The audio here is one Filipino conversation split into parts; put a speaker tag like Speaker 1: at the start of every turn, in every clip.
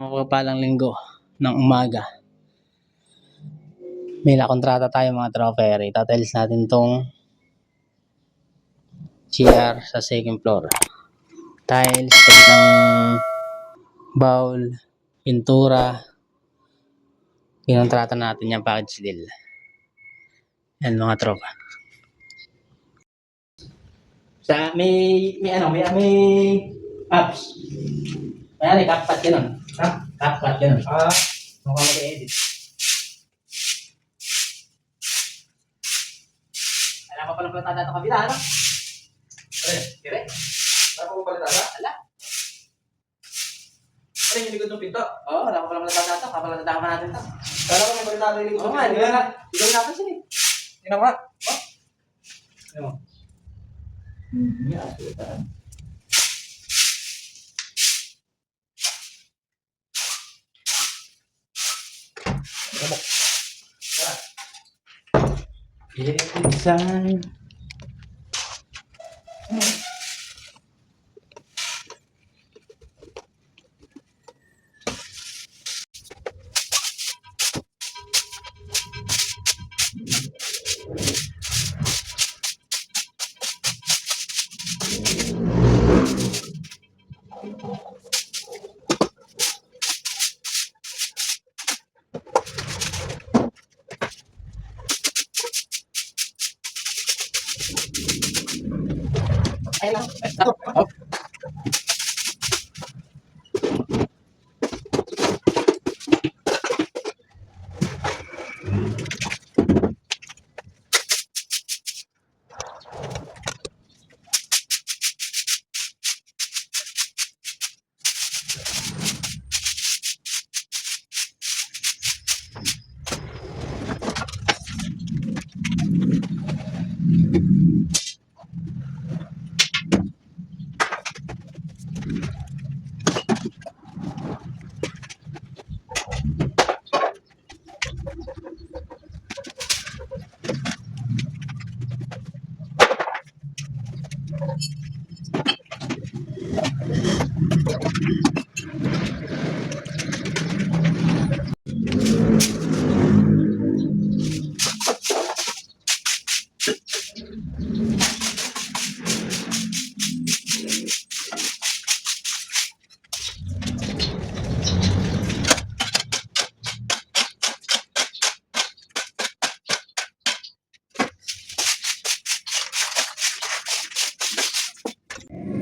Speaker 1: Mapagpalang linggo ng umaga. May nakontrata tayo mga tropa. Itatiles natin tong CR sa second floor. Tiles, pwede ng bowl, pintura. Kinontrata natin yung package deal. Yan mga tropa. Sa may apps. Mayari, CapCut yun. Ha? CapCut yun. Mukhang mag-edit. Alam ko palang platada ito kabila, ano? Kire? Alam ko platada? Ala. Ano yung likod ng pinto? Oo, alam ko palang platada ito. Kapalatada ka pa natin ito. Kala ko may platada yung likod ng pinto. Oo nga, hindi ko natin sila eh. Tingnan mo nga. Tingnan mo. Yeah, ito. Design. Ayun lang.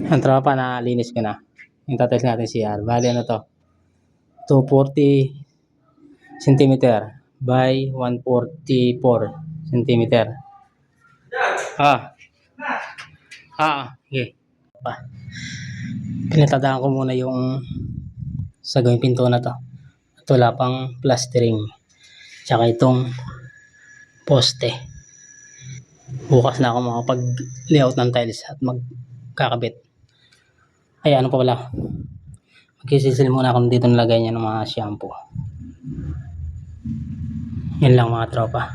Speaker 1: Ang tropa, nalinis ko na. Yung tatiles natin CR. Bali ano to? 240 cm by 144 cm. Okay. Pinatadaan ko muna yung sa gawing pinto na to. At wala pang plastering. Tsaka itong poste. Bukas na ako makapag-layout ng tiles at magkakabit. Ay, ano pa pala? Magkisisil muna ako dito nilagay niya ng mga shampoo. Yan lang mga tropa.